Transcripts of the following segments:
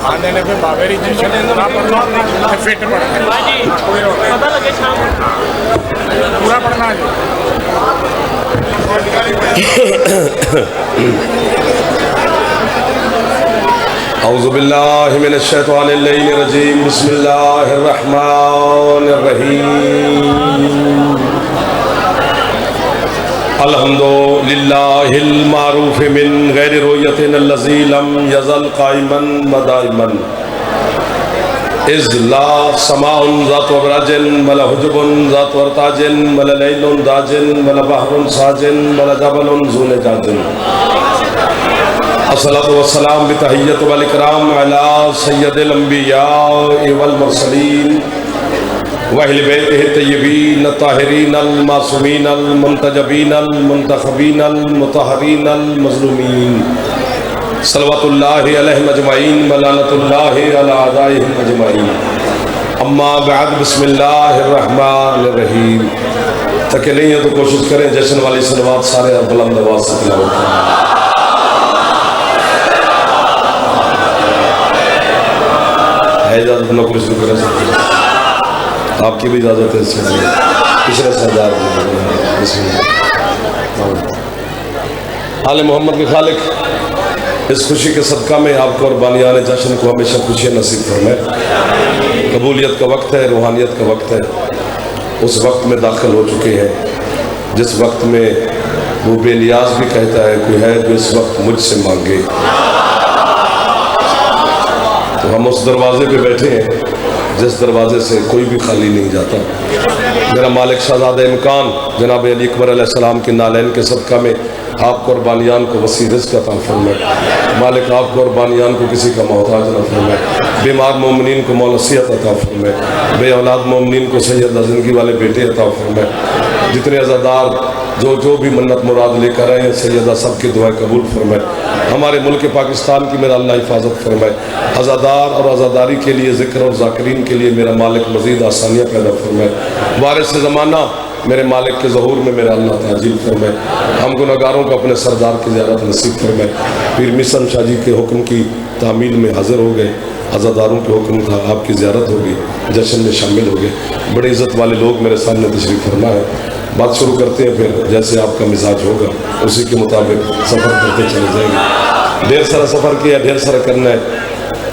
आने ने पे बाबेरी जशन पूरा पढ़ना फिट पढ़ना पता लगे शाम पूरा पढ़ना है। औज़ु बिल्लाहि मिनश शैतानिर रजीम बिस्मिल्लाहिर रहमानिर रहीम अल्हम्दुलिल्लाहिल मारूफ मिन गैरि रुयतिन अल्लज़ी लम यज़ल काइमन व दाइमन इज़ ला समाउन ज़ातु अबराजिन वला हुजुबुन ज़ातु अर्ताजिन वला लैलुन दाजिन वला बहरुन साजिन वला जबलुन ज़ुन जाजिन अस्सलातु वस्सलाम बितहिय्यति वल इकराम अला सय्यदिल अंबिया वल मुरसलीन व अहले बैतिहि तय्यबीन ताहिरीन अल मासूमीन अल मुंतजबीन अल मुंतखबीन अल मुतहहरीन अल मज़लूमीन सल्लल्लाहु अलैहि अजमईन व लानतुल्लाहि अला अदाइहिम अजमईन अम्मा बाद बिस्मिल्लाहिर रहमानिर रहीम। थके नहीं है तो कोशिश करें जश्न वाली सलवात सारे बुलंद आवाज़ से तिलावत करें। इजाज़त नौकरी शुरू करें, आपकी भी इजाज़त है। पिछले सरदार आले मोहम्मद के खालिक इस खुशी के सदका में आपको और बानियान जश्न को हमेशा खुशियाँ नसीब फरमाए। कबूलियत का वक्त है, रूहानियत का वक्त है। उस वक्त में दाखिल हो चुके हैं जिस वक्त में वो बेनियाज भी कहता है कोई है जो इस वक्त मुझसे मांगे। तो हम उस दरवाजे पे बैठे हैं जिस दरवाजे से कोई भी खाली नहीं जाता। मेरा मालिक शहज़ादा इमकान जनाब अली अकबर अलैहिस्सलाम के नालैन के सदका में आपको और बानियान को वसी रिज़्क़ अता फरमाए। मालिक आपको और बानियान को किसी का मोहताज न फरमाए। बीमार मोमिनीन को मौलसियत अता फरमाए। बे औलाद मोमिनीन को सैयदा ज़िंदगी वाले बेटे अता फरमाए। जितने अज़ादार जो भी मन्नत मुराद लेकर आए हैं सैयदा सबकी दुआएं कबूल फरमाए। हमारे मुल्क पाकिस्तान की मेरा अल्लाह हिफाजत फरमाए। अज़ादार और अज़ादारी के लिए ज़िक्र और ज़ाकिरीन के लिए मेरा मालिक मज़ीद आसानियाँ पैदा फरमाए। वारिस ज़माना मेरे मालिक के ज़हूर में मेरा अल्लाह ताजील फरमाए। हम गुनहगारों को अपने सरदार की ज़ियारत नसीब फरमाए। पीर मिसन शाह जी के हुक्म की तामील में हाज़िर हो गए। अज़ादारों के हुक्म था आपकी ज़ियारत होगी, जश्न में शामिल हो गए। बड़े इज़्ज़त वाले लोग मेरे सामने तशरीफ़ फरमा है। बात शुरू करते हैं, फिर जैसे आपका मिजाज होगा उसी के मुताबिक सफ़र करते चले जाएंगे। ढेर सारा सफ़र किया, ढेर सारा करना है।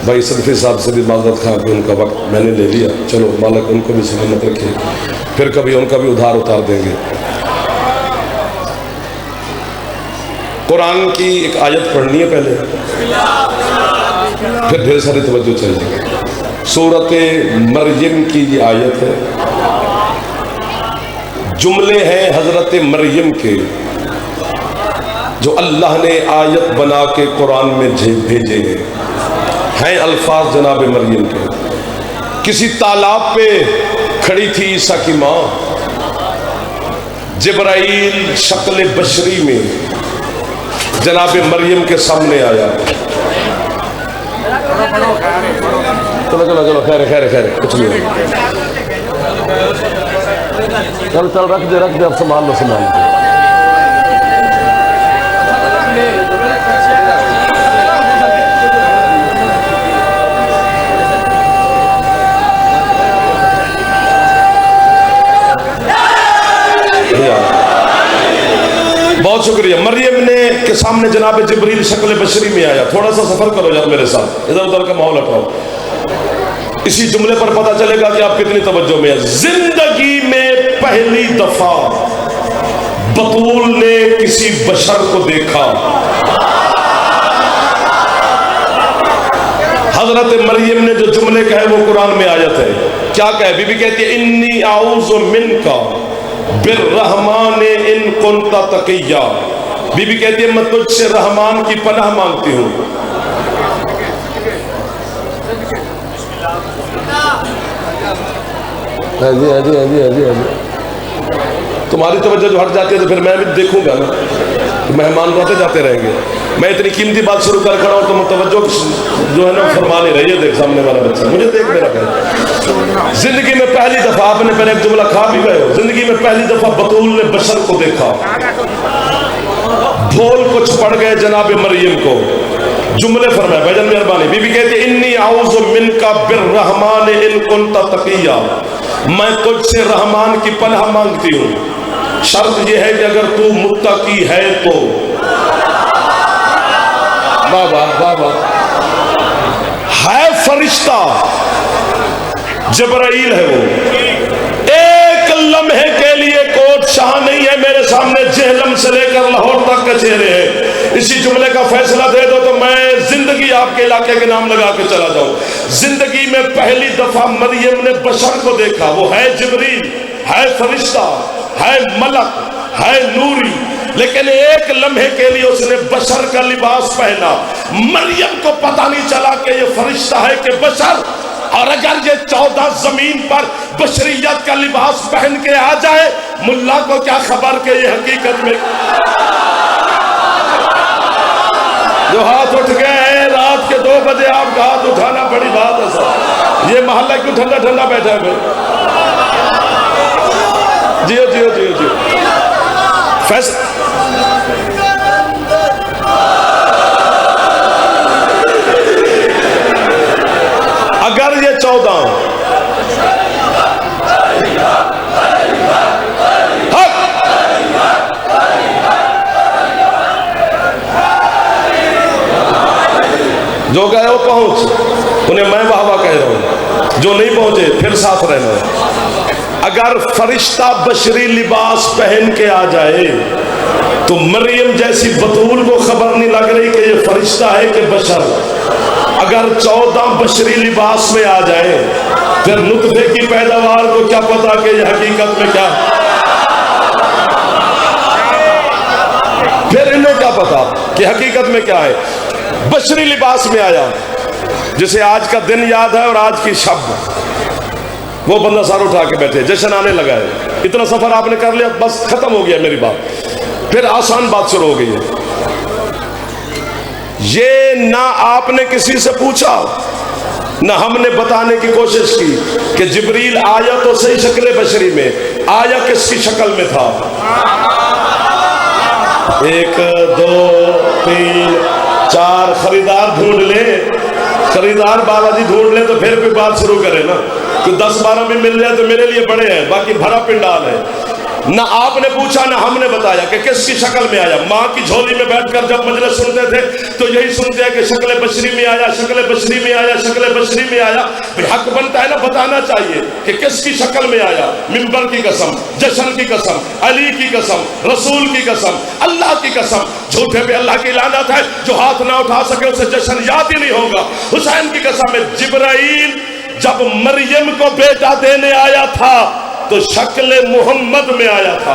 भाई सदफ़ी साहब से भी माज़रत खा कि उनका वक्त मैंने ले लिया। चलो मालिक उनको भी सलामत रखे, फिर कभी उनका भी उधार उतार देंगे। कुरान की एक आयत पढ़नी है पहले, फिर ढेर सारी तवज्जो चाहिए। सूरत मरियम की ये आयत है। जुमले हैं हजरत मरियम के जो अल्लाह ने आयत बना के कुरान में भेजे हैं अल्फाज जनाब मरियम के। किसी तालाब पे खड़ी थी ईसा की माँ। जिब्राइल शक्ल बशरी में जनाब मरियम के सामने आया। चलो चलो चलो खैर खैर खैर कुछ नहीं, चल चल रख दे अब संभाल लो संभाल लो। बहुत शुक्रिया। मरियम ने के सामने जनाब जिब्रील शक्ल बशरी में आया। थोड़ा सा सफर करो यार मेरे साथ, इधर उधर का माहौल हटाओ। इसी जुमले पर पता चलेगा कि आप कितनी तवज्जो में हैं। जिंदगी में पहली दफा बतूल ने किसी बशर को देखा। हजरत मरियम ने जो जुमले कहे वो कुरान में आयत है। क्या कहे? बीबी कहती है इन्नी आऊज़ु मिनका बिर्रहमान इन कुंता तकिया। बीबी कहती है मैं तुझसे रहमान की पनाह मांगती हूँ। तुम्हारी तवज्जो जो हट जाती है तो फिर मैं भी देखूंगा ना, तो मेहमान रोते जाते रहेंगे। मैं इतनी कीमती बात शुरू कर खड़ा हूँ तो तवज्जो जो है ना फरमा नहीं रही है। देख सामने वाला बच्चा, मुझे देख मेरा भाई। जिंदगी में पहली दफा, आपने पहले एक जुमला खा भी गए हो, जिंदगी में पहली दफा बतूल ने बशर को देखा। ढोल कुछ पड़ गए जनाब मरियम को। जुमले फरमाए भाईजान मेहरबानी। बीबी कहती है इन्नी आऊज़ु मिनका बिर्रहमान इन कुन्ता तकिया, मैं तुझसे रहमान की पनाह मांगती हूँ, शर्त यह है कि अगर तू मुत्तकी है तो। बाबा बाबा है फरिश्ता, जिब्राइल है वो, एक लम्हे के लिए कोट शाह नहीं है मेरे सामने, जेहलम से लेकर लाहौर तक के चेहरे हैं। इसी जुमले का फैसला दे दो तो मैं जिंदगी आपके इलाके के नाम लगा के चला जाऊं। जिंदगी में पहली दफा मरियम ने बशर को देखा, वो है जिब्रील, है फरिश्ता, है मलक, है नूरी, लेकिन एक लम्हे के लिए उसने बशर का लिबास पहना। मरियम को पता नहीं चला कि ये फरिश्ता है कि बशर। और अगर ये 14 जमीन पर बशरियत का लिबास पहन के आ जाए, मुल्ला को क्या खबर कि ये हकीकत में। जो हाथ उठ गए हैं रात के 2 बजे, आपका हाथ उठाना बड़ी बात है सर। ये मोहल्ला क्यों ठंडा ठंडा बैठा है? जियो जियो जियो जियो। अगर ये 14 जो गए वो पहुंच, उन्हें मैं वाह वाह कह रहा हूं, जो नहीं पहुंचे फिर साथ रहना। अगर फरिश्ता बशरी लिबास पहन के आ जाए तो मरियम जैसी बतूल को खबर नहीं लग रही कि ये फरिश्ता है कि बशर। अगर 14 बशरी लिबास में आ जाए फिर नुतफे की पैदावार को क्या पता कि ये हकीकत में क्या, फिर इन्हें क्या पता कि हकीकत में क्या है। बशरी लिबास में आया, जिसे आज का दिन याद है और आज की शब, वो बंदा सर उठा के बैठे, जश्न आने लगा है। इतना सफर आपने कर लिया, बस खत्म हो गया मेरी बात। फिर आसान बात शुरू हो गई है। ये ना आपने किसी से पूछा, ना हमने बताने की कोशिश की कि जिब्रील आया तो सही शक्ल बशरी में, आया किसकी शक्ल में था। 1 2 3 4 खरीदार ढूंढ ले, खरीदार बाबा जी ढूंढ ले तो फिर भी बात शुरू करे ना। तो 10-12 भी मिल जाए तो मेरे लिए बड़े हैं, बाकी भरा पिंडाल है। ना आपने पूछा ना हमने बताया कि किसकी शक्ल में आया। माँ की झोली में बैठकर जब मजलिस सुनते थे तो यही सुनते हैं कि शक्ल बशरी में आया, शक्ल बशरी में आया, शक्ल बशरी में आया। हक बनता है ना बताना चाहिए कि किसकी शक्ल में आया। मिंबर की कसम, जश्न की कसम, अली की कसम, रसूल की कसम, अल्लाह की कसम। झूठे पे अल्लाह की लानत है, जो हाथ ना उठा सके उसे जश्न याद ही नहीं होगा। हुसैन की कसम है, जिब्राइल जब मरियम को बेटा देने आया था तो शक्ल मोहम्मद में आया था।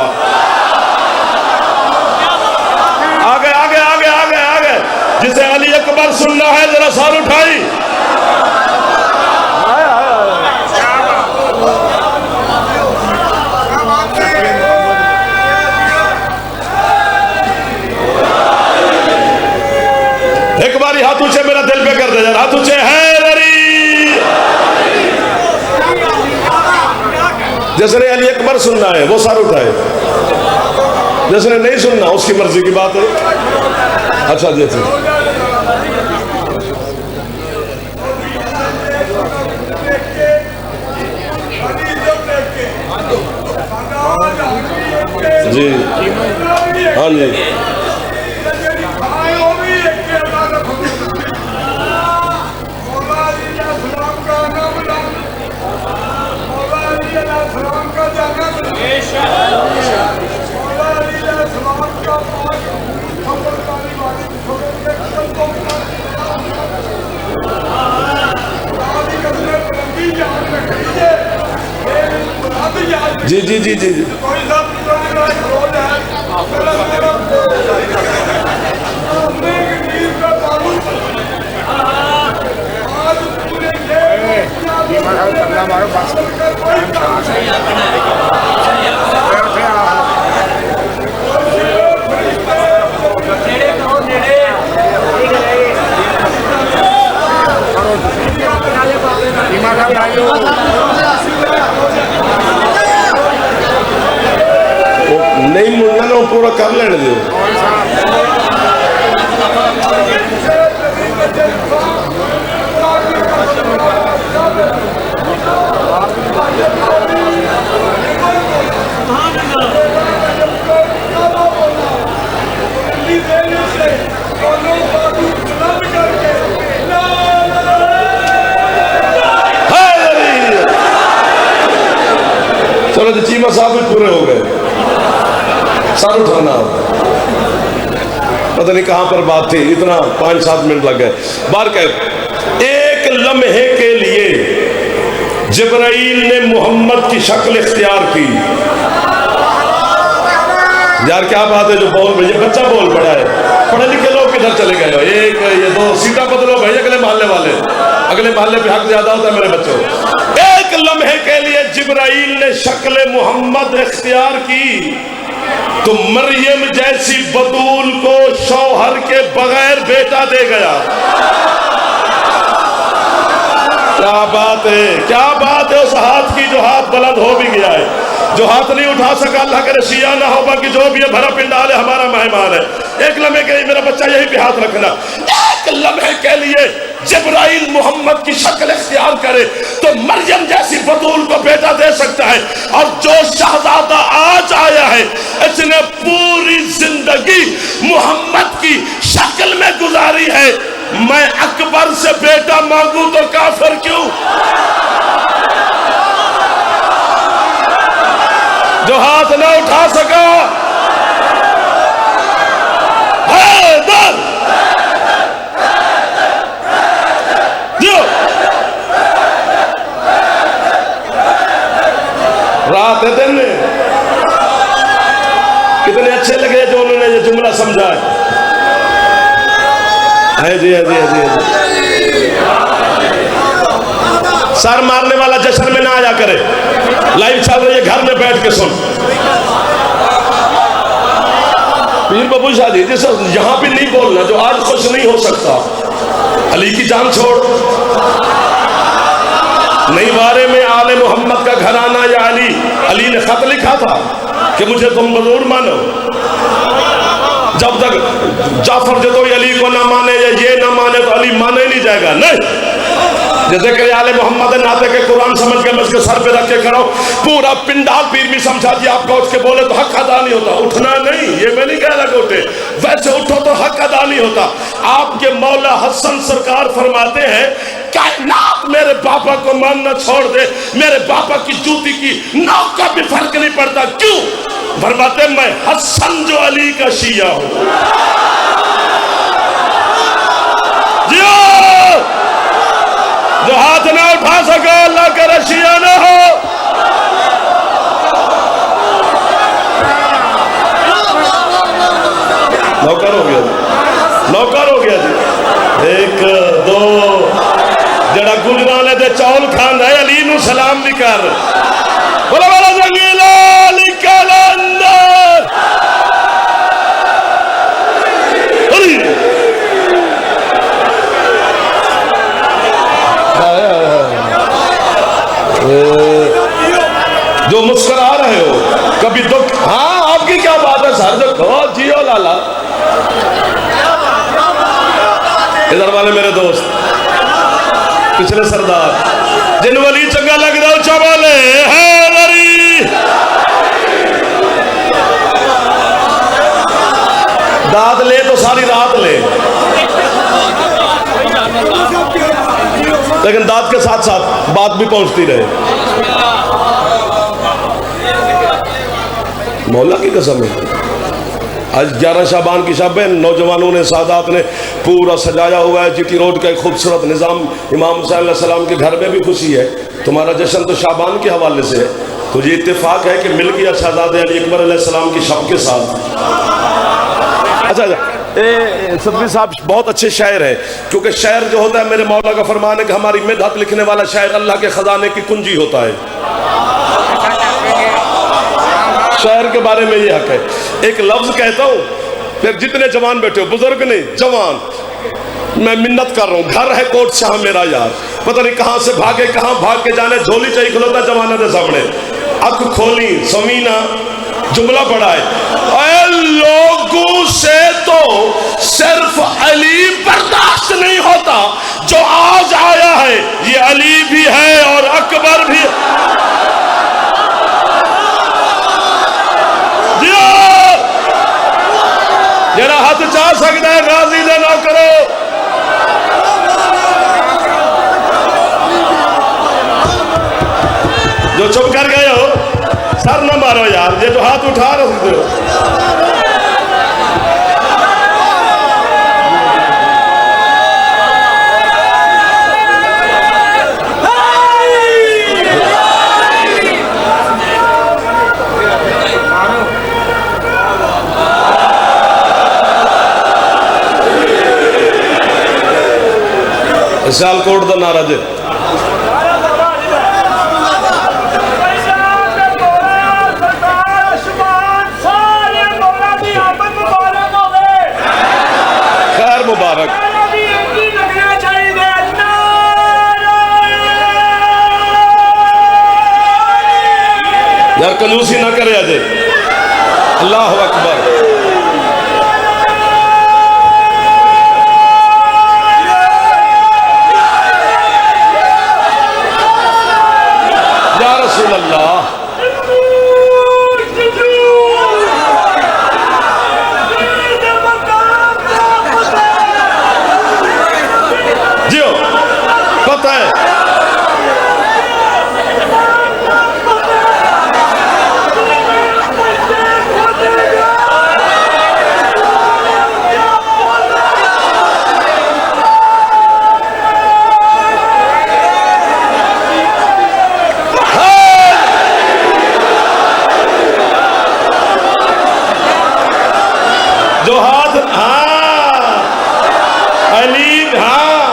आगे आगे आगे आगे आगे, जिसे अली अकबर सुनना है जरा सर उठाई। एक बारी हाथ ऊंचे मेरा दिल पे कर दे जरा, हाथ ऊंचे है। जिसने अली अकबर सुनना है वो सर उठाए, जिसने नहीं सुनना उसकी मर्जी की बात है। अच्छा जी जी, हाँ जी, जी जी जी जी जी। नहीं मुड़ना ना, पूरा कर लेने दो। मसाफिर पूरे हो गए, सर उठाना। पता नहीं कहां पर बात थी, इतना 5-7 मिनट लग गए। बार कह एक लम्हे के लिए जिब्राइल ने मोहम्मद की शक्ल इख्तियार की। यार क्या बात है जो बोल, ये बच्चा बोल पड़ा है, पढ़े लिखे लोग किधर चले गए हो? एक ये दो सीटा बदलो भाई, अगले मोहल्ले वाले, अगले मोहल्ले पे हक ज्यादा होता है मेरे बच्चों। एक लम्हे के लिए जिब्राइल ने शक्ल मोहम्मद इख्तियार की तो मरियम जैसी बतूल को शौहर के बगैर बेटा दे गया। क्या बात है, क्या बात है उस हाथ की जो हाथ बुलंद हो भी गया है, जो हाथ नहीं उठा सका। अल्लाह करे शिया ना हो, बाकी जो भी है भरा पिंडाल है, हमारा मेहमान है। एक लम्हे के लिए मेरा बच्चा यही पे हाथ रखना। एक लम्हे के लिए जिब्राइल मोहम्मद की शक्ल इख्तियार करे तो मरियम जैसी बतूल को बेटा दे सकता है। और जो शहजादा आज आया है इसने पूरी जिंदगी मोहम्मद की शक्ल में गुजारी है। मैं अकबर से बेटा मांगू तो काफिर क्यों? जो हाथ ना उठा सका रात दिन कितने अच्छे लगे जो उन्होंने ये जुमला समझा है। जी है जी है जी है। सर मारने वाला जश्न में ना आया करे, लाइव चल रही है, घर में बैठ के सुन। पीर बाबू शाह जी जिस यहां भी नहीं बोलना जो आज खुश नहीं हो सकता। अली की जान छोड़, नई बारे में आले मोहम्मद का घराना या अली ने खत लिखा था कि मुझे तुम जरूर मानो। जब तक जाफर जदोई अली को ना माने या ये ना माने तो अली माने ही नहीं जाएगा। नहीं, जैसे कि आले मोहम्मद नाते के कुरान समझ के मैं उसके सर पे रख के खड़ा हूं, पूरा पिंडाल पीर भी समझा दिया। आपका उसके बोले तो हक अदा नहीं होता। उठना नहीं, ये मैं नहीं कह रहा कि उठे, वैसे उठो तो हक अदा नहीं होता। आपके मौला हसन सरकार फरमाते हैं कायनात मेरे पापा को मानना छोड़ दे, मेरे पापा की जूती की नोक का भी फर्क नहीं पड़ता। क्यों? फरमाते मैं हसन जो अली का शिया हूं। जो हाथ ना उठा सका अल्लाह का रशिया ना हो। नौकर हो गया, नौकर हो गया जी। एक दो जड़ा गुजराले दे चौल खान है अली नू सलाम भी कर। बोला बोला जंगीला निकल अंदर। जो मुस्कुरा रहे हो कभी दुख, हाँ आपकी क्या बात है सर, देखो जियो लाला। इधर वाले मेरे दोस्त पिछले सरदार जिन वली चंगा लग रहा उच्चा बोले हैदरी। दाद ले तो सारी रात ले, लेकिन दाद के साथ साथ बात भी पहुंचती रहे। मौला की कसम है आज 11 शाबान की शब है, नौजवानों ने सादात ने पूरा सजाया हुआ है जीटी रोड का एक खूबसूरत निज़ाम। इमाम हुसैन अलैहिस्सलाम के घर में भी खुशी है। तुम्हारा जश्न तो शाबान के हवाले से है, तो ये इत्तेफाक है कि मिल गया शहजादे अली अकबर अलैहिस्सलाम की शब के साथ। अच्छा सदवी साहब बहुत अच्छे शायर हैं, क्योंकि शायर जो होता है मेरे मौला का फरमान है कि हमारी मिदहत लिखने वाला शायर अल्लाह के खजाने की कुंजी होता है। शायर के बारे में ये हक है। एक लफ्ज कहता हूँ, फिर जितने जवान बैठे हो, बुजुर्ग नहीं जवान, मैं मिन्नत कर रहा हूँ, घर है कोट शाह मेरा यार, पता नहीं कहाँ से भागे कहाँ भाग के जाने, झोली चाहिए खिलौता जमाना के सामने। अख खोली समीना जुमला पड़ा है, लोगों से तो सिर्फ अली बर्दाश्त नहीं होता, जो आज आया है ये अली भी है और अकबर भी। जरा हाथ चाह सकता है गाजी दे ना करो। जो चुप कर गए हो सर न मारो। करो यार, ये जो हाथ उठा रहे हो। सियालकोट का नारा जे खैर मुबारक। यार कंजूसी ना करे अजय। अल्लाह अकबर। या रसूल अल्लाह। जियो पता है जो हाथ, हाँ अली, हाँ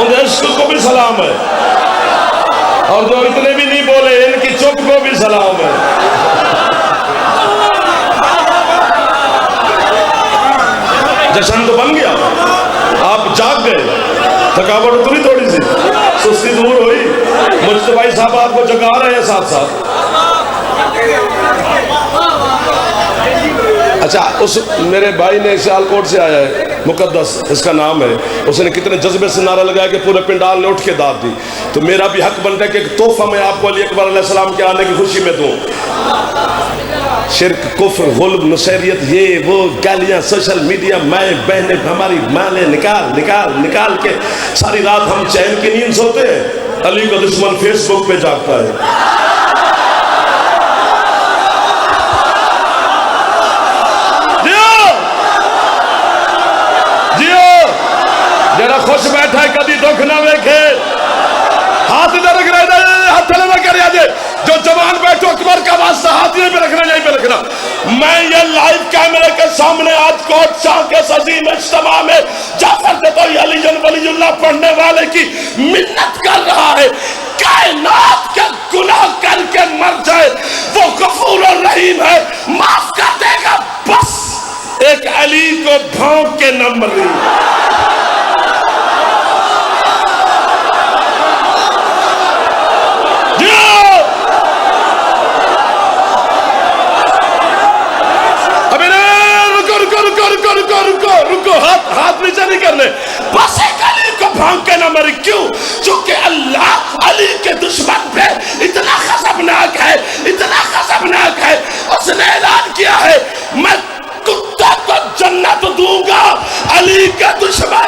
उन इश्क को भी सलाम है, और जो इतने भी नहीं बोले इनकी चुप को भी सलाम है। जश्न तो बन गया, आप जाग गए, थकावट उतरी थोड़ी सी, सुस्ती दूर हुई। मुस्तफा साहब आपको जगा रहे हैं साथ साथ। अच्छा, उस मेरे भाई ने सियालकोट से आया है, मुकद्दस इसका नाम है, उसने कितने जज्बे से नारा लगाया कि पूरे पिंडाल ने उठ के दाद दी। तो मेरा भी हक बनता है कि एक तोहफा मैं आपको अली अकबर अलैहिस्सलाम के आने की खुशी में दूं। शिरक, कुफ्र, गुल्ब, नशरियत, ये वो गालियां, सोशल मीडिया, मैं बहने हमारी माने निकाल निकाल निकाल के सारी रात हम चैन की नींद सोते हैं। अली का दुश्मन फेसबुक पे जागता है। जरा खुश बैठा है कभी दुख ना वेखे। हाथ इधर रख रहे, हाथ थले ना करे अजय। जो जवान बैठो अकबर का वास्ता हाथ यहीं पे रखना, यहीं पे रखना। मैं ये लाइव कैमरे के सामने आज कोट शाह के अजीम इज्तिमा में जाफर ततई अली वलीउल्लाह पढ़ने वाले की मिन्नत कर रहा है। कायनात के गुनाह करके मर जाए वो गफूर और रहीम है, माफ कर देगा। बस एक अली को भौंक के न मरी। रुको, हाथ नीचे नहीं करने। बस एक अली को भांग के ना मरी। क्यों? क्योंकि अल्लाह अली के दुश्मन पे इतना खतरनाक है, इतना खतरनाक है, उसने ऐलान किया है मैं कुत्ता को जन्नत दूंगा अली का दुश्मन।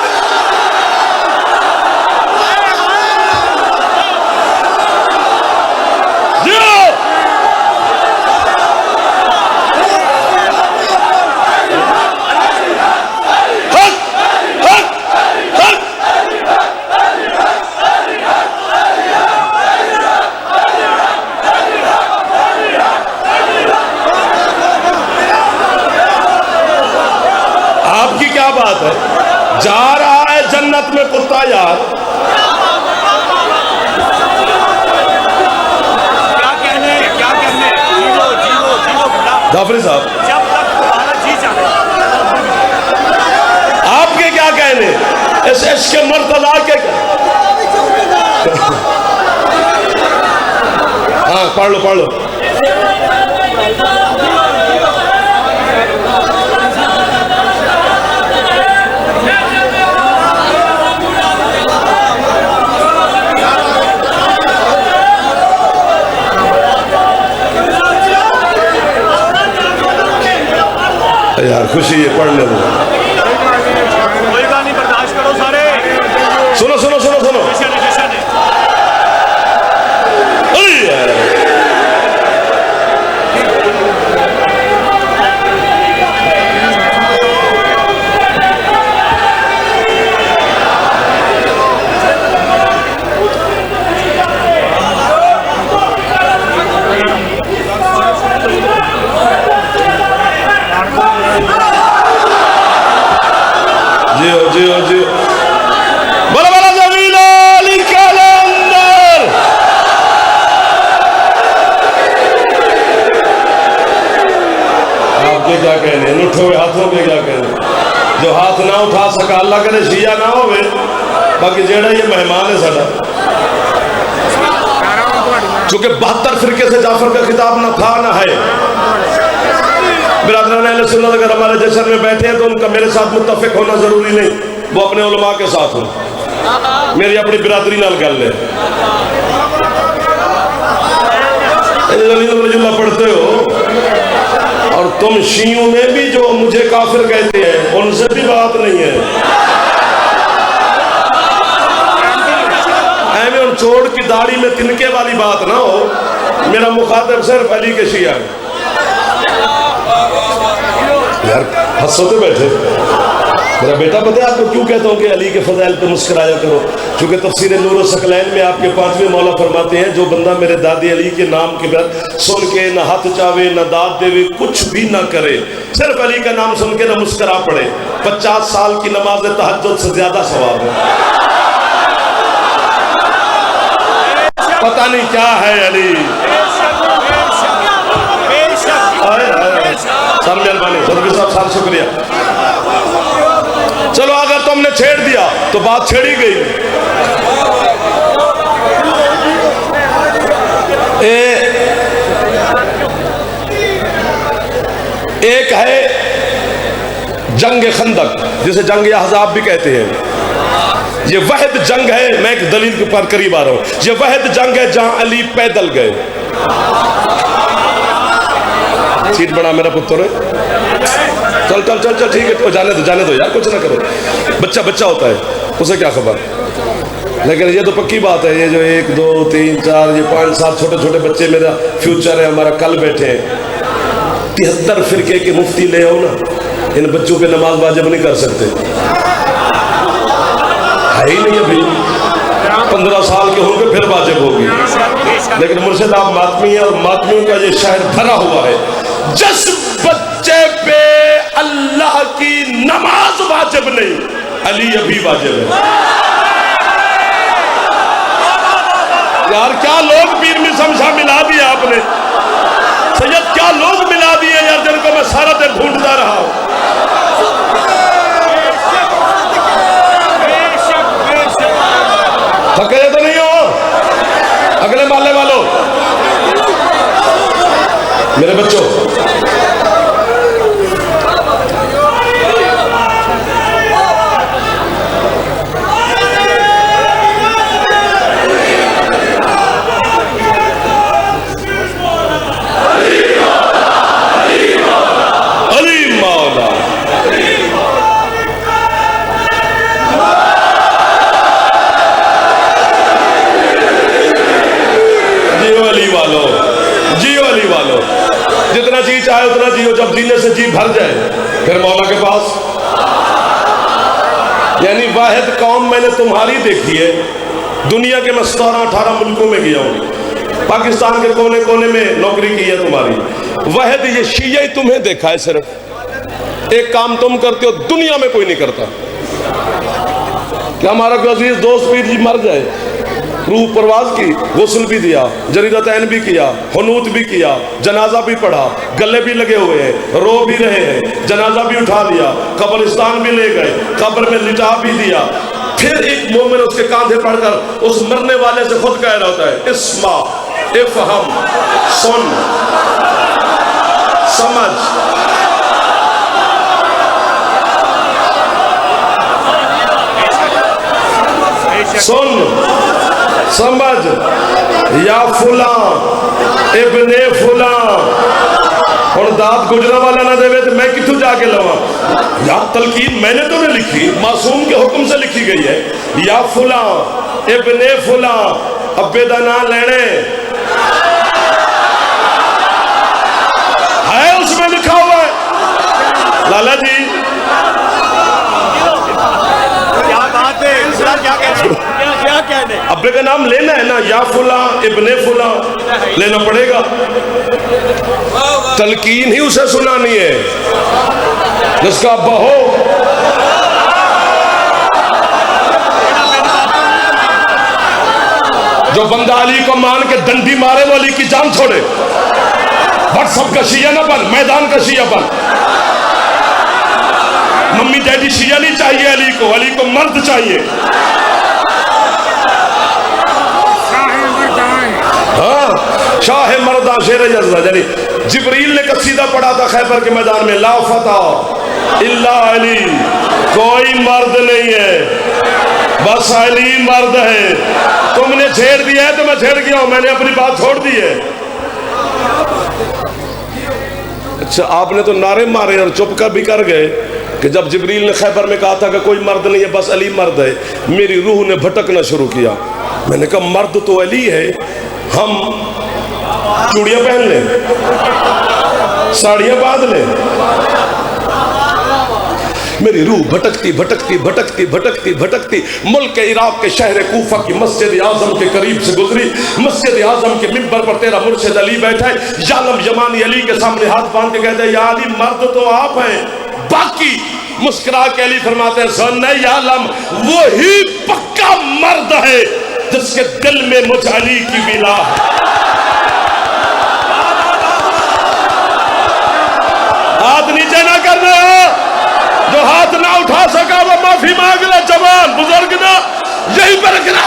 आपकी क्या बात है? जा रहा है जन्नत में कुत्ता यार। क्या कहने जाफरी साहब, जब तक तुम्हारा जी चाहे। आपके क्या कहने इस इश्क मुर्तज़ा के? हाँ पढ़ लो, पढ़ लो। यार खुशी है, पढ़ने दो। कोई बात नहीं, बर्दाश्त करो सारे। सुनो सुनो सुनो सुनो। उठे हुए हाथों के क्या कहें, जो हाथ ना उठा सका अल्लाह करे शिया ना हो, बाकी जेड़ा ये मेहमान है साडा, चूंकि 72 फिरके से जाफर का खिताब ना था ना है। बिरादरान अहले सुन्नत अगर हमारे जश्न में बैठे हैं तो उनका मेरे साथ मुत्तफिक होना जरूरी नहीं, वो अपने उलमा के साथ हो, मेरी अपनी बिरादरी नाल गल है। पढ़ते हो और तुम शियों में भी जो मुझे काफिर कहते हैं उनसे भी बात नहीं है। ऐਵੇਂ उन चोड़ की दाढ़ी में तिनके वाली बात ना हो, मेरा मुखातिब सिर्फ अली के शिया है। यार हंसोते बैठे, मेरा बेटा पता है आपको क्यों कहता हूँ कि अली के फजाइल पे मुस्कुराया करो, क्योंकि तफसीर नूर सकलैन में आपके 5वें मौला फरमाते हैं जो बंदा मेरे दादी अली के नाम के बाद सुन के ना हाथ चावे ना दाद देवे कुछ भी ना करे, सिर्फ अली का नाम सुन के ना मुस्कुरा पड़े, 50 साल की नमाज तहज्जुद से ज्यादा सवाब है। पता नहीं क्या है अली। सब मेहरबानी सदबी साहब, साल शुक्रिया। चलो अगर तुमने छेड़ दिया तो बात छेड़ी गई। एक है जंग खंदक, जिसे जंग अहज़ाब भी कहते हैं। ये वहद जंग है, मैं एक दलील के पर करीब आ रहा हूं, ये वहद जंग है जहां अली पैदल गए। सीट बना मेरा पुत्र है, चल चल चल चल ठीक है, तो जाने दो यार, कुछ ना करो, बच्चा बच्चा होता है उसे क्या खबर। लेकिन ये तो पक्की बात है, ये जो 1 2 3 4 ये 5 7 छोटे छोटे बच्चे मेरा फ्यूचर है, हमारा कल बैठे हैं। 73 फिरके के मुफ्ती ले आओ ना, इन बच्चों पे नमाज वाजिब नहीं कर सकते, है ही नहीं अभी। 15 साल के होंगे फिर वाजिब होगी। लेकिन मुर्शिद आप मातमी है और मातमियों का ये शायर भरा हुआ है, जिस बच्चे पे अल्लाह की नमाज वाजिब नहीं, अली अभी वाजिब है। यार क्या लोग पीर में समझा मिला दिया आपने, सैयद क्या लोग मिला दिए यार, जिनको मैं सारा दिन ढूंढता रहा हूं। थके तो नहीं हो अगले माले वालों, मेरे बच्चों, जितना जी चाहे उतना जियो, जब जीने से जी भर जाए फिर मौला के पास। यानी वाहिद कौम मैंने तुम्हारी देखी है, दुनिया के मैं 17-18 मुल्कों में गया हूँ, पाकिस्तान के कोने कोने में नौकरी की है तुम्हारी। वाहिद ये शिया ही तुम्हें देखा है, सिर्फ एक काम तुम करते हो दुनिया में कोई नहीं करता। क्या हमारा कोई अजीज दोस्त पीर जी मर जाए, रूह परवाज की, गुस्ल भी दिया, जरीदतैन भी किया, हुनूत भी किया, जनाजा भी पढ़ा, गले भी लगे हुए हैं, रो भी रहे हैं, जनाजा भी उठा लिया, कब्रिस्तान भी ले गए, कब्र में लिटा भी दिया, फिर एक मोमिन उसके कांधे पड़कर उस मरने वाले से खुद कह रहा होता है, इस्मा इफ़हम, सुन समझ। सुन समझ या फुला इब्ने फुला। और दाद गुजरा वाला ना देवे तो मैं कितों जाके लवा। या तलकीन मैंने तो नहीं लिखी, मासूम के हुक्म से लिखी गई है। या फुला इब्ने फुला, अब्बे दा ना लेने है, उसमें लिखा हुआ है। लाला जी क्या बात है, क्या कहने, अब्बे का नाम लेना है ना, या फुला इब्ने फुला लेना पड़ेगा। तलकीन ही उसे सुनानी है जिसका अब्बा हो। जो बंदा अली को मान के डंडी मारे वो अली की जान छोड़े। व्हाट्सएप का शिया ना बन, मैदान का शिया बन। मम्मी डैडी शिया नहीं चाहिए अली को मर्द चाहिए। हाँ, शाह मर्दा शेर जज़्बा। यानी जिब्रील ने कसीदा पढ़ा था खैबर के मैदान में, ला फता इल्ला अली, कोई मर्द नहीं है, बस अली मर्द है। तुमने छेड़ दिया है तो मैं छेड़ गया हूं, मैंने अपनी बात छोड़ दी है। अच्छा, आपने तो नारे मारे और चुप कर भी कर गए कि जब जिब्रील ने खैबर में कहा था कि कोई मर्द नहीं है, बस अली मर्द है, मेरी रूह ने भटकना शुरू किया। मैंने कहा मर्द तो अली है, हम चूड़ियां पहन लें, साड़ियां बांध लें। मेरी रूह भटकती भटकती भटकती भटकती भटकती मुल्क इराक के शहर कूफा की मस्जिद आजम के करीब से गुजरी। मस्जिद आजम के मिंबर पर तेरा मुर्शिद अली बैठा है। यालम यमानी अली के सामने हाथ बांध के कहते हैं, या अली मर्द तो आप हैं, बाकी मुस्कुरा के अली फरमाते हैं, सुन यालम वही पक्का मर्द है जिसके दिल में मुझ अली की मिला। हाथ नीचे ना करना, जो हाथ ना उठा सका वो माफी मांग ले। जवान बुजुर्ग ना यही पर रखना,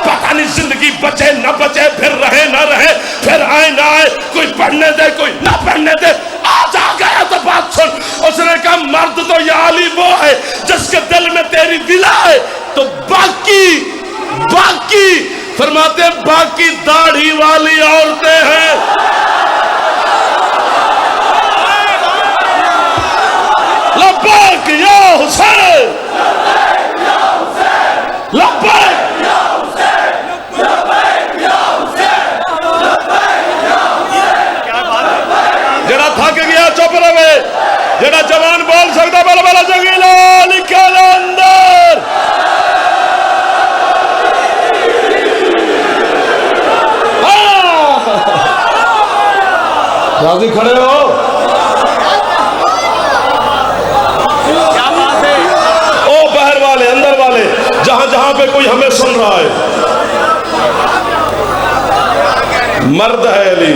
पता नहीं जिंदगी बचे न बचे, फिर रहे ना रहे, फिर आए ना आए, कोई पढ़ने दे कोई ना पढ़ने दे, आज आ गया तो बात सुन। उसने कहा मर्द तो या अली वो है जिसके दिल में तेरी विला है, तो बाकी फरमाते बाकी दाढ़ी वाली औरतें हैं। लब्बैक या हुसैन, लब्बैक या हुसैन, लब्बैक या हुसैन, लब्बैक या हुसैन। क्या बात है, जरा थक गया चुप रहे, जरा जवान बोल सकता बल बल जगीला निकल अंदर। राजी खड़े हो? क्या बात है? ओ बाहर वाले अंदर वाले, जहां जहां पे कोई हमें सुन रहा है, मर्द है अली।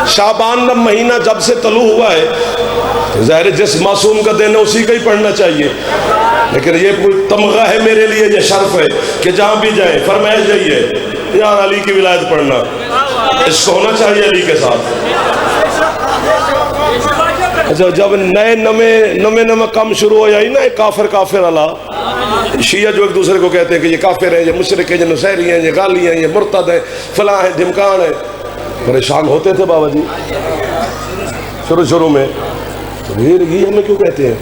शाबान महीना जब से तलू हुआ है, ज़ाहिर जिस मासूम का दिन है उसी का ही पढ़ना चाहिए, लेकिन ये कोई तमगा है मेरे लिए, ये शर्फ है कि जहां भी जाए फरमाइश यही है यार अली की विलायत पढ़ना, इसको होना चाहिए अली के साथ। अच्छा, जब नए नमे काम शुरू हो जाए ना, काफिर अला शिया जो एक दूसरे को कहते हैं कि ये काफिर है, ये मुशरिक है, ये नुसैरी हैं, ये गाली हैं, ये मुर्तद है, फलां है, ढिमकान है, परेशान होते थे बाबा जी शुरू में। तो ये हमें क्यों कहते हैं?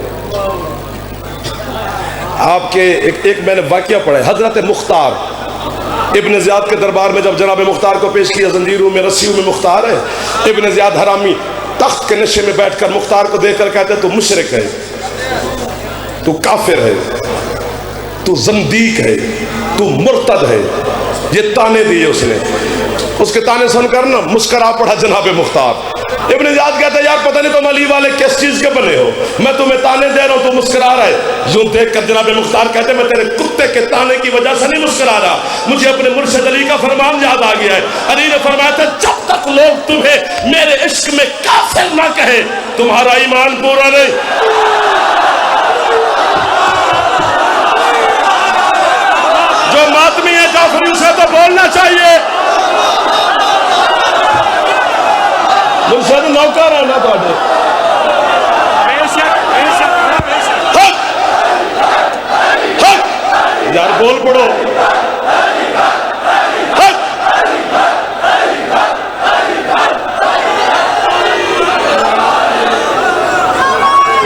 आपके एक मैंने वाकया पढ़ा है, हजरत मुख्तार इब्न ज़ियाद के दरबार में जब जनाब मुख्तार को पेश किया, जंजीरों में रस्सियों में मुख्तार है, इब्न ज़ियाद हरामी तख्त के नशे में बैठकर मुख्तार को देखकर कहते तू मुशरिक है, तू काफिर है, तू जंदीक है, तू मुर्तद है। ये ताने दिए उसने, उसके ताने सुनकर ना मुस्करा पड़ा जनाब मुख्तार। इब्न ज़ियाद कहता है यार पता नहीं तुम अली वाले किस चीज के बने हो, मैं तुम्हें ताने दे रहा हूं, तू मुस्कुरा रहा है। यूं देखकर जनाब मुख्तार कहते मैं तेरे कुत्ते के ताने की वजह से नहीं मुस्कुरा रहा, मुझे अपने मुर्शिद अली का फरमान याद आ गया है। अली ने फरमाया था जब तक लोग तुम्हें मेरे इश्क में काफिर ना कहे तुम्हारा ईमान पूरा नहीं। जो मातमी है जाफरी से तो बोलना चाहिए, मुर्शिद नौकर है ना ਤੁਹਾਡੇ। यार बोल पड़ो।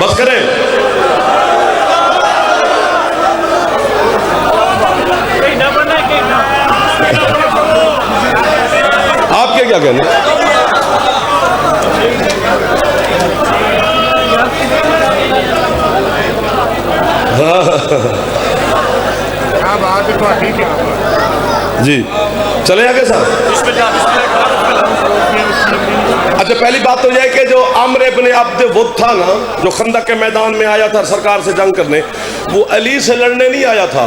बस करें। आपके क्या कहना? जी चले आगे साहब। अच्छा, पहली बात तो यह कि जो आमर इब्न अब्द वुद था ना, जो खंदक के मैदान में आया था सरकार से जंग करने, वो अली से लड़ने नहीं आया था।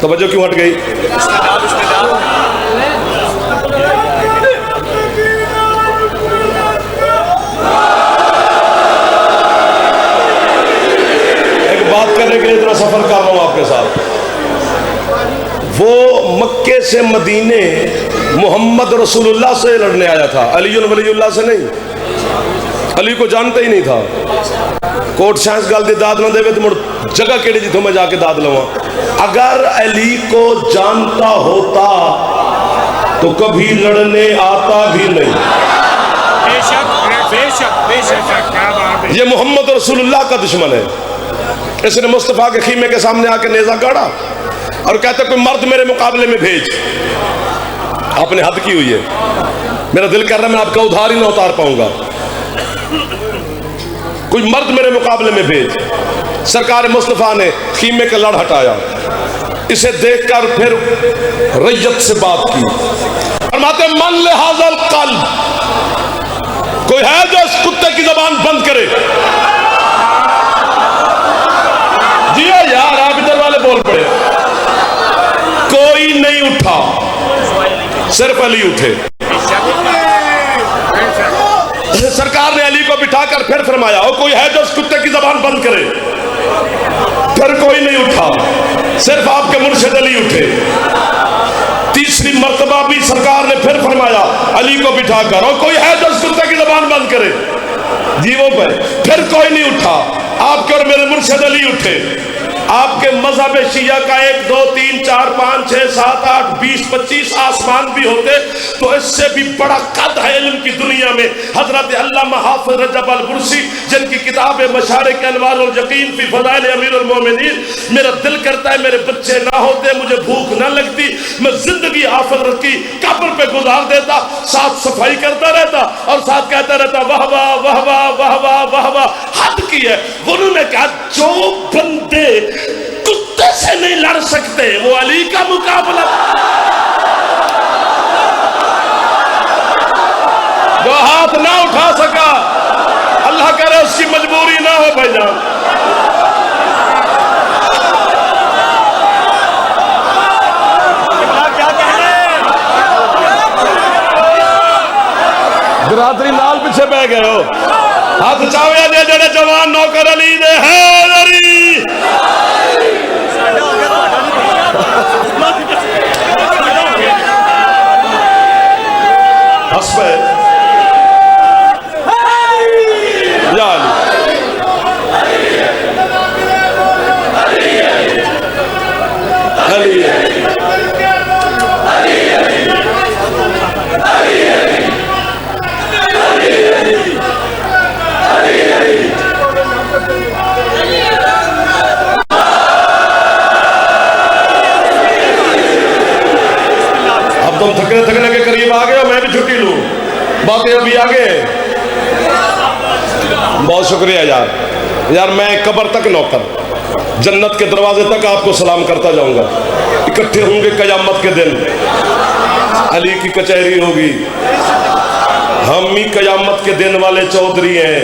तवज्जो क्यों हट गई? सफर कर रहा हूं आपके साथ। वो मक्के से मदीने मोहम्मद रसूलुल्लाह से लड़ने आया था, अली वलीउल्लाह से नहीं। अली को जानता ही नहीं था। कोर्ट साइंस गल दी दाद ना देवे तो मुड़ जगह केड़ी जिथों मैं जाके दाद लवा। अगर अली को जानता होता तो कभी लड़ने आता भी नहीं। बेशक बेशक बेशक, क्या बात है। ये मोहम्मद रसूलुल्लाह का दुश्मन है। इसने मुस्तफ़ा के खीमे के सामने आके नेजा गाड़ा और कहता कोई मर्द मेरे मुकाबले में भेज। आपने हद की हुई है, मेरा दिल कर रहा है मैं आपका उधार ही ना उतार पाऊंगा। कोई मर्द मेरे मुकाबले में भेज। सरकार मुस्तफ़ा ने खीमे का लड़ हटाया। इसे देखकर फिर रैयत से बात की। फरमाते मन लिहाजल कल्ब, कोई है जो इस कुत्ते की जबान बंद करे? जी यार, आप इधर वाले बोल पड़े। कोई नहीं उठा, सिर्फ अली उठे। सरकार ने अली को बिठाकर फिर फरमाया और कोई है जो इस कुत्ते की जबान बंद करे? फिर कोई नहीं उठा, सिर्फ आपके मुर्शिद अली उठे। तीसरी मर्तबा भी सरकार ने फिर फरमाया अली को बिठाकर और कोई है जो इस कुत्ते की जबान बंद करे? जीवों पर फिर कोई नहीं उठा, आपके और मेरे मुर्शिद अली उठे। आपके मजहब शिया का 1 2 3 4 5 6 7 8 20 25 आसमान भी होते तो इससे भी बड़ा कद है इल्म की दुनिया में। हजरत अल्लामा हाफिज रजब अल बुर्सी जिनकी किताब है मशारिक अनवार और यकीन फी फज़ाइल अमीरुल मोमिनीन, मेरा दिल करता है मेरे बच्चे ना होते, मुझे भूख ना लगती, मैं जिंदगी हाफिज रखी कब्र पे गुजार देता, साथ सफाई करता रहता और साथ कहता रहता वाह वाह वाह वाह वाह वाह वाह वाह। हद की है। उन्होंने कहा जो बंदे कुत्ते से नहीं लड़ सकते वो अली का मुकाबला, जो हाथ ना उठा सका अल्लाह करे उसकी मजबूरी ना हो भाईजान। बिरादरी नाल पीछे बह गए हो। हाथ चावे दे जड़े जवान नौकर अली दे हैदरी। हस्बे या अली थकने के करीब आ गए, मैं भी छुट्टी लूं, बातें अभी आगे। बहुत शुक्रिया यार, मैं कब्र तक नौकर, जन्नत के दरवाजे तक आपको सलाम करता जाऊंगा। इकट्ठे होंगे कयामत के दिन, अली की कचहरी होगी, हम ही कयामत के दिन वाले चौधरी हैं।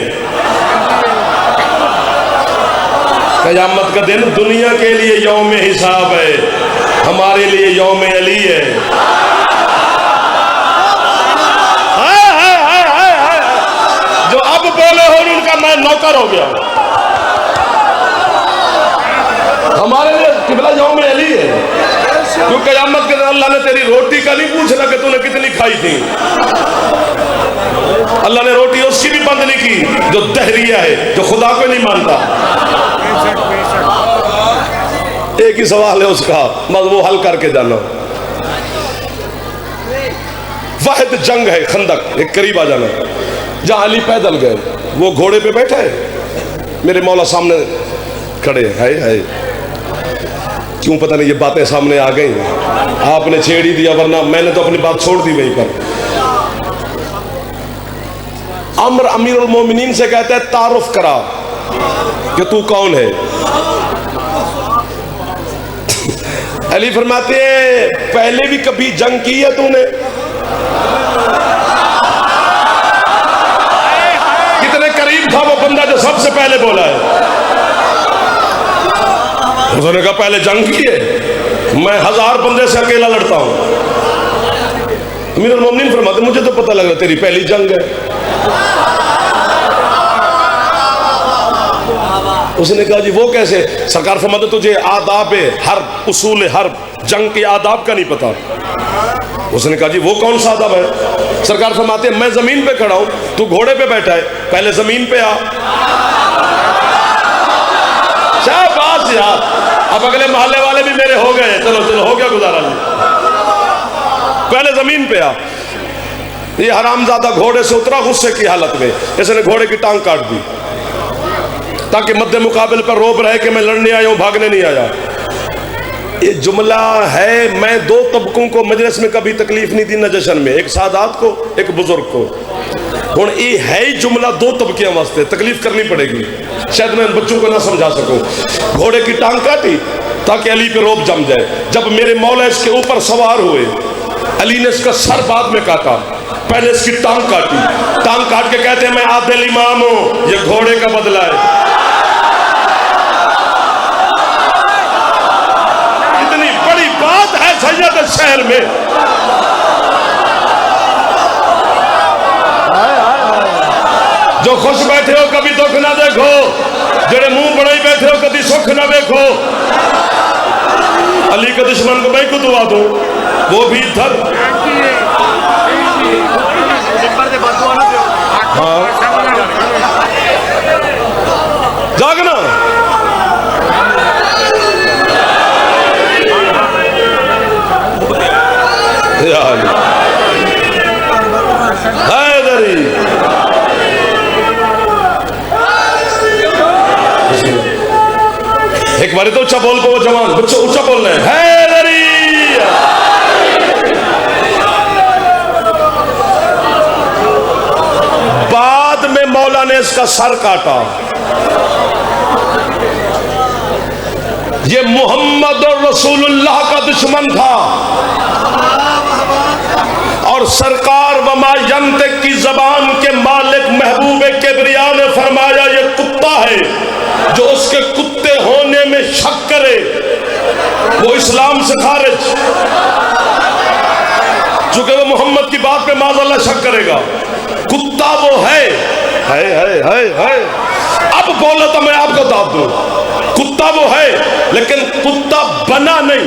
कयामत का दिन दुनिया के लिए यौम हिसाब है, हमारे लिए यौम अली है। जो अब बोले हो उनका मैं नौकर हो गया। हमारे लिए किबला यौम अली है, क्यों कयामत के दिन अल्लाह ने तेरी रोटी का नहीं पूछना कि तूने कितनी खाई थी। अल्लाह ने रोटी उसकी भी बंद नहीं की जो दहरिया है, जो खुदा को नहीं मानता। एक ही सवाल है उसका, बस वो हल करके जाना। वाहिद जंग है खंदक, एक करीब आ जाना, जहां अली पैदल गए, वो घोड़े पे बैठे हैं, मेरे मौला सामने खड़े हैं। क्यों पता नहीं ये बातें सामने आ गई, आपने छेड़ ही दिया, वरना मैंने तो अपनी बात छोड़ दी वहीं पर। अमर अमीरुल मोमिनीन से कहता है तारुफ करा कि तू कौन है। अली फरमाते हैं पहले भी कभी जंग की है तूने? कितने करीब था वो बंदा जो सबसे पहले बोला है। उसने कहा पहले जंग की है, मैं 1000 बंदे से अकेला लड़ता हूं। अमीरुल मोमिनीन फरमाते मुझे तो पता लगा तेरी पहली जंग है। उसने कहा जी वो कैसे? सरकार फरमाते तुझे आदाब हर उसूल हर जंग के आदाब का नहीं पता। उसने कहा जी वो कौन सा आदाब है? सरकार फरमाते मैं जमीन पे खड़ा हूं, तू घोड़े पे बैठा है, पहले जमीन पे आ। शाबाश यार, अब अगले मोहल्ले वाले भी मेरे हो गए। चलो चलो हो गया गुजारा जी, पहले जमीन पे आ। ये हरामजादा घोड़े से उतरा गुस्से की हालत में, इसने घोड़े की टांग काट दी ताकि मध्य मुकाबले पर रोब रहे कि मैं लड़ने आया हूं, भागने नहीं आया। ये जुमला है। मैं दो तबकों को मजलिस में कभी तकलीफ नहीं दी न जश्न में, एक सादात को एक बुजुर्ग को। हुण ये है ही जुमला दो तबकियां वास्ते, तकलीफ करनी पड़ेगी, शायद मैं बच्चों को ना समझा सकूं। घोड़े की टांग काटी ताकि अली पे रोब जम जाए। जब मेरे मौला इसके ऊपर सवार हुए, अली ने इसका सर बाद में काटा, पहले इसकी टांग काटी। टांग काट के कहते हैं मैं आदिल इमाम हूं, ये घोड़े का बदला है। इतनी बड़ी बात है सैयद शहर में। जो खुश बैठे हो कभी दुख ना देखो, जेड़े मुंह बड़ाई बैठे हो कभी सुख ना देखो। अली के दुश्मन को मैं को दुआ दूं, वो भी इधर। हाँ जागना हैदरी। एक बार तो ऊंचा बोल को वो जवान बच्चों ऊंचा बोलना है, हैदरी। बाद में मौला ने इसका सर काटा। ये मोहम्मद और रसूलुल्लाह का दुश्मन था और सरकार वमा यंतिक की जबान के मालिक महबूब किबरिया ने फरमाया ये कुत्ता है, जो उसके कुत्ते होने में शक करे वो इस्लाम से खारिज। चूंकि वो मोहम्मद की बात पे माज़अल्लाह शक करेगा, कुत्ता वो है। अब बोलो तो मैं आपको दाब दूं, कुत्ता वो है लेकिन कुत्ता बना नहीं।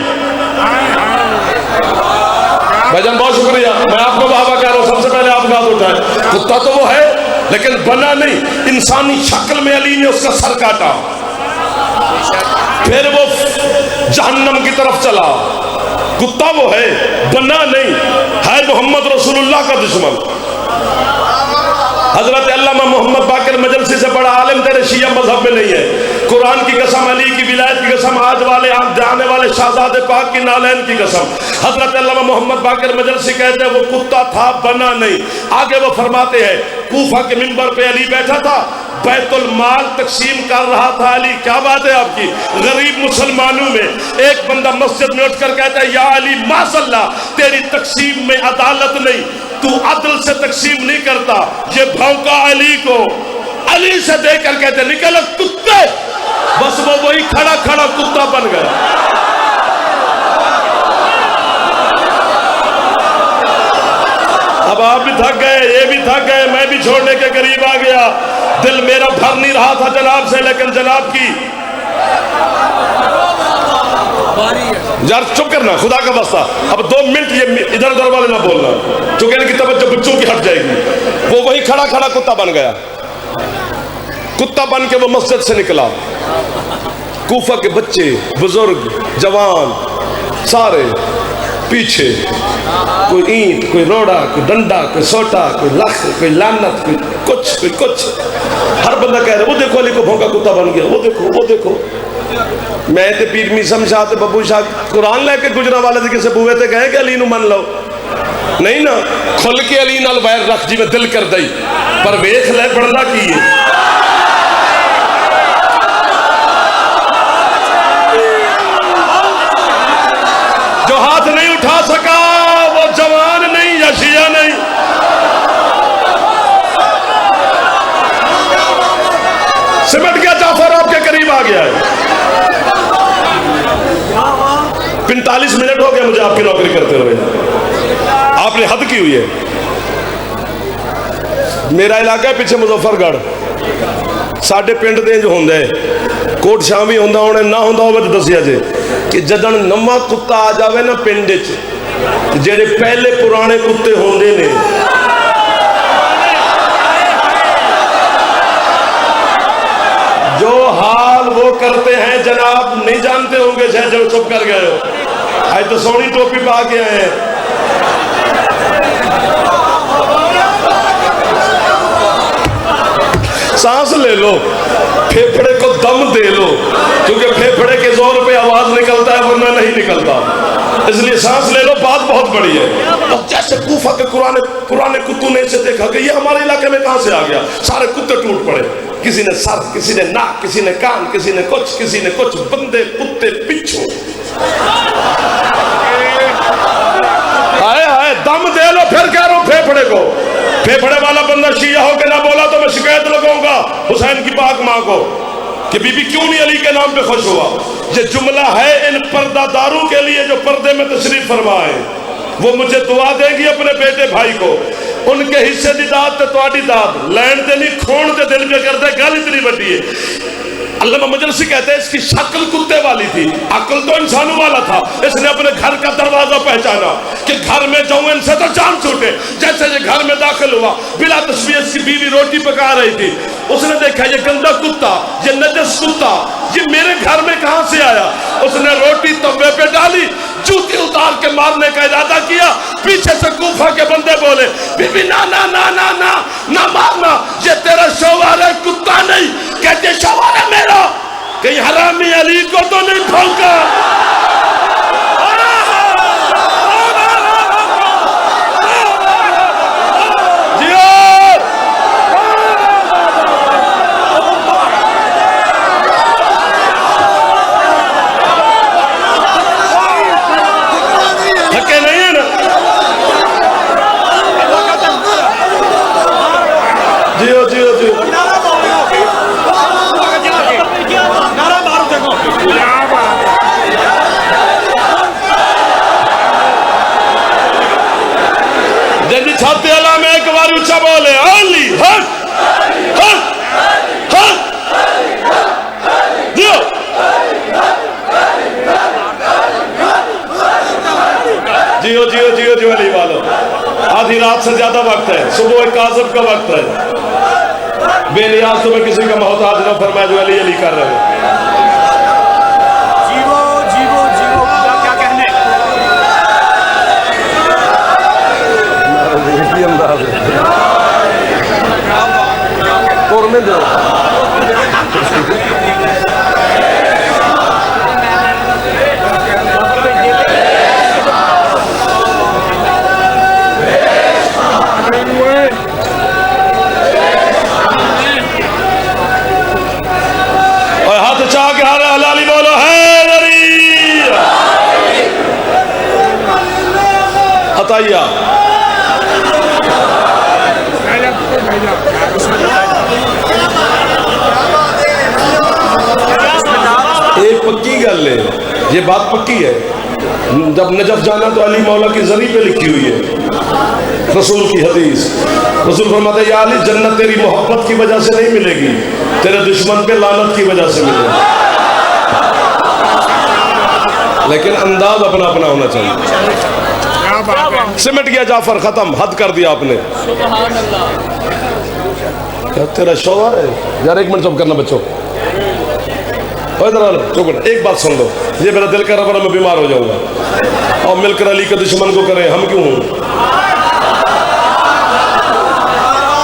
भाईजान बहुत शुक्रिया, मैं आपको वाहवा कह रहा हूं, सबसे पहले आप हाथ उठाए। कुत्ता तो वो है लेकिन बना नहीं। इंसानी शक्ल में अली ने उसका सर काटा, फिर वो जहन्नम की तरफ चला। कुत्ता वो है, बना नहीं, है मोहम्मद रसूलुल्लाह का दुश्मन। हजरत अल्लामा मोहम्मद बाकिर मजलसी से बड़ा आलिम तेरे शिया मजहब में नहीं है। कुरान की कसम, अली की विलायत की कसम, आज वाले आने वाले शहजादे पाक की नालैन की कसम। हजरत अल्लामा मोहम्मद बाकिर मजलसी कहते हैं वो कुत्ता था, बना नहीं। आगे वो फरमाते हैं कूफा के मिंबर पे अली बैठा था, बैतुल माल तकसीम कर रहा था अली। क्या बात है आपकी? गरीब मुसलमानों में एक बंदा मस्जिद में उठकर कहता है या अली माशअल्लाह तेरी तकसीम में अदालत नहीं, तू अदल से तकसीम नहीं करता। ये भौंका अली को, अली से देखकर कहते निकल कुत्ते। बस वो वही खड़ा खड़ा कुत्ता बन गया। अब आप भी थक गए, ये भी थक गए, मैं भी छोड़ने के करीब आ गया। दिल मेरा भर नहीं रहा था जनाब से, लेकिन जनाब की यार चुप करना, खुदा का वास्ता। अब 2 मिनट ये इधर उधर वाले ना बोलना, चूंकि इनकी तवज्जो बच्चों की हट जाएगी। वो वही खड़ा खड़ा कुत्ता बन गया। कुत्ता बन के वो मस्जिद से निकला। कूफा के बच्चे, बुजुर्ग, जवान सारे पीछे, कोई ईंट, कोई रोड़ा, कोई डंडा, कोई सोटा, कोई लख, कोई लानत, कोई कुछ। हर बंदा कह रहा है वो देखो अली को भौंका कुत्ता बन गया, वो देखो वो देखो। मैं ते पीर मीसम शाह ते बब्बू शाह कुरान लेके गुजरा वाले थे किसे बुए ते कहे कि अली नू मन लो नहीं ना, खुल के अली नाल वैर रख जिवें दिल कर दई, पर वेख ले बढ़ना की है। जो हाथ नहीं उठा सका वो जवान नहीं या शिया नहीं। सिमट गया जाफर आपके करीब आ गया है। 45 मिनट हो गए मुझे आपकी नौकरी करते हुए, आपने हद की हुई है। मेरा इलाका है पीछे मुजफ्फरगढ़, साडे पिंड दे इंज हुंदा है, कोट शामी हुंदा होणे ना हुंदा होवे तो दसिया जे कि जदन नवा कुत्ता आ जावे ना पिंड च, जेड़े पहले पुराने कुत्ते होंदे ने जो हाल वो करते हैं जनाब नहीं जानते होंगे शायद, जब चुप कर गए हो। आज तो सोनी टोपी पा के आए हैं। सांस ले लो, फेफड़े को दम दे लो, क्योंकि फेफड़े के जोर पे आवाज निकलता है वरना नहीं निकलता, इसलिए सांस ले लो। बात बहुत बड़ी है। तो जैसे कूफा के पुराने कुत्तों ने इसे देखा कि ये हमारे इलाके में कहां से आ गया, सारे कुत्ते टूट पड़े। किसी ने सर, किसी ने नाक, किसी ने कान, किसी ने कुछ, बंदे कुत्ते पिछू। आए आए दम दे लो। फिर कह रहा हूं फेफड़े को, फेफड़े वाला बंदा शिया होकर ना बोला तो मैं शिकायत लगाऊंगा हुसैन की पाक मां को कि बीबी क्यों नहीं अली के नाम पे खुश हुआ। ये जुमला है इन पर्दादारों के लिए जो पर्दे में तशरीफ फरमाए। वो मुझे दुआ देंगी अपने बेटे भाई को, उनके हिस्से की दाद ते तुहाडी दाद लैन ते नहीं खोण ते दिल पे करते। गल इतनी बड़ी है। अल्लामा मजलिसी कहते हैं इसकी शक्ल कुत्ते वाली थी, अक्ल तो इंसानों वाला था। इसने अपने घर का दरवाजा पहचाना कि घर में जाऊं इनसे तो जान छूटे। जैसे ये घर में दाखिल हुआ, बिला तस्बीह इसकी बीवी रोटी पका रही थी। उसने देखा ये गंदा कुत्ता, ये नजस कुत्ता, ये मेरे घर में कहां से आया। उसने रोटी तवे पे डाली, जूती उतार के मारने का इरादा किया। पीछे से कूफा के बंदे बोले बीबी ना ना ना ना ना ना मारना, ये तेरा शौहर है, कुत्ता नहीं। कहते शौहर है मेरा, कहीं हरामी अली को तो नहीं भौंका। छाते अला में एक बार ऊंचा बोले अली हक हक हक जियो जियो जियो जियो जियो अली वालों। आधी रात से ज्यादा वक्त है, सुबह काज़िब का वक्त है। बेनियाज तुम्हें किसी का मोहताज न फरमाए जो अली अली कर रहे हो। जीवो जीवो जीवो क्या कहने। में दो और हाथ चाह के हारे हलाली बोलो है अताइया। एक पक्की गल है, ये बात पक्की है। जब नजफ जाना तो अली मौला की जरी पे लिखी हुई है, रसूल की हदीस। रसूल फरमाते हैं या अली जन्नत तेरी मोहब्बत की वजह से नहीं मिलेगी, तेरे दुश्मन पे लानत की वजह से मिलेगी। लेकिन अंदाज अपना अपना होना चाहिए। सिमट गया जाफर, खत्म, हद कर दिया आपने। तेरा शौहर है यार, एक मिनट चुप करना बच्चों, चुप। एक बात सुन लो, ये मेरा दिल कर रहा है मैं बीमार हो जाऊंगा। और मिलकर अली के दुश्मन को करें, हम क्यों हूं?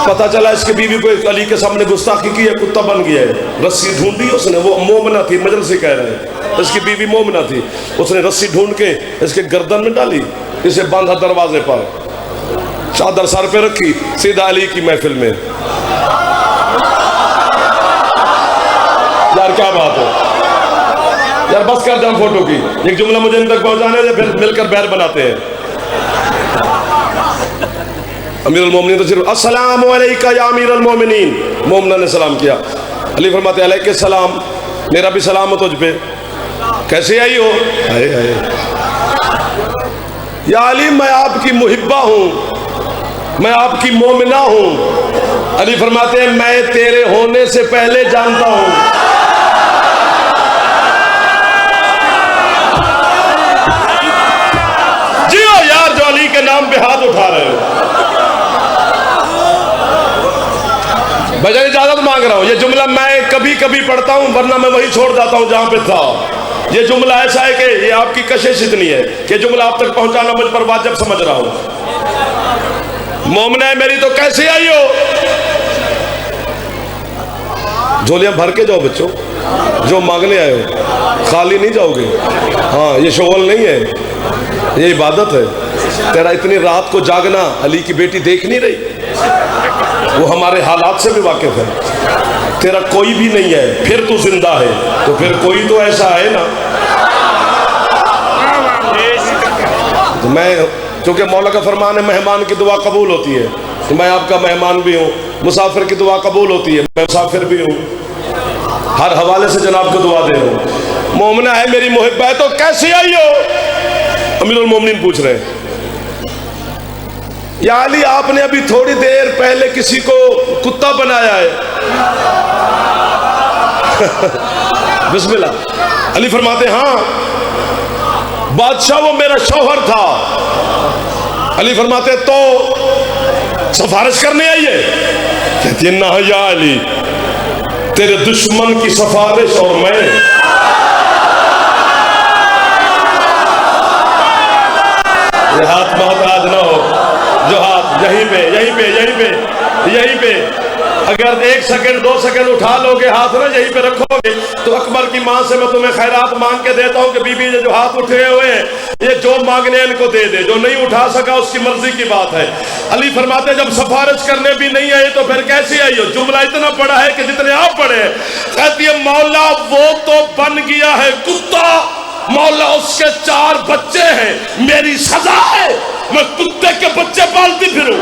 पता चला इसकी बीवी को अली के सामने गुस्ताखी की है, कुत्ता बन गया है। रस्सी ढूंढी उसने, वो मोमना थी, मजल से कह रहे हैं, इसकी बीवी मोमना थी। उसने रस्सी ढूंढ के इसके गर्दन में डाली, इसे बांधा दरवाजे पर, चादर सर पे रखी, सीधा अली की महफिल में। यार क्या बात है यार, बस कर दे फोटो की। एक जुमला मुझे इन तक पहुंचाने दे, फिर मिलकर बैर बनाते हैं। अमीरुल मोमिनीन तो सिर्फ अस्सलाम वालेकुम या अमीरुल मोमिनीन, मोमना ने सलाम किया। अली फरमाते अलैहि सलाम, मेरा भी सलाम हो तुझ पे, कैसे आई हो? आए आए। या अली मैं आपकी मुहिब्बा हूँ, मैं आपकी मोमिना हूं। अली फरमाते हैं मैं तेरे होने से पहले जानता हूं। जियो यार जो अली के नाम पे हाथ उठा रहे हो। बजाय इजाजत मांग रहा हूं। ये जुमला मैं कभी कभी पढ़ता हूं, वरना मैं वही छोड़ जाता हूं जहां पे था। ये जुमला ऐसा है कि ये आपकी कशिश इतनी है कि जुमला आप तक पहुंचाना मुझ पर वाजिब समझ रहा हूं। मोमना है मेरी तो कैसे आई हो? झोलियां भर के जाओ बच्चों, जो मांगने आए हो, खाली नहीं जाओगे। हाँ, ये शोगल नहीं है, ये इबादत है। तेरा इतनी रात को जागना अली की बेटी देख नहीं रही? वो हमारे हालात से भी वाकिफ है। तेरा कोई भी नहीं है, फिर तू जिंदा है, तो फिर कोई तो ऐसा है ना। तो मैं, क्योंकि मौला का फरमान है मेहमान की दुआ कबूल होती है, तो मैं आपका मेहमान भी हूँ। मुसाफिर की दुआ कबूल होती है, मैं मुसाफिर भी हूँ। हर हवाले से जनाब को दुआ दे रहा हूँ। मोमना है मेरी मुहिब्बा है, तो कैसे आई हो? अमीरुल मोमिनीन पूछ रहे हैं। या अली आपने अभी थोड़ी देर पहले किसी को कुत्ता बनाया है। बिस्मिल्लाह। अली फरमाते हाँ, बादशाह वो मेरा शौहर था। अली फरमाते तो सिफारिश करने आई है? कहती ना या अली, तेरे दुश्मन की सिफारिश और मैं। ये हाथ मोहताज ना हो, जो हाथ यहीं पे यहीं पे यहीं पे यहीं पे, अगर 1 सेकंड 2 सेकंड उठा लोगे हाथ ना, यहीं पे रखोगे, तो अकबर की मां से मैं तुम्हें खैरात मांग के देता हूं कि बीबी ये जो हाथ उठे हुए हैं, ये जो मांगने इनको दे दे, जो नहीं उठा सका उसकी मर्जी की बात है। अली फरमाते जब सिफारिश करने भी नहीं आए तो फिर कैसे आई हो? जुमला इतना बड़ा है कि जितने आप पढ़े। कहती है मौला वो तो बन गया है कुत्ता, मौला उसके 4 बच्चे हैं, मेरी सजा है मैं कुत्ते के बच्चे पालती फिरूं।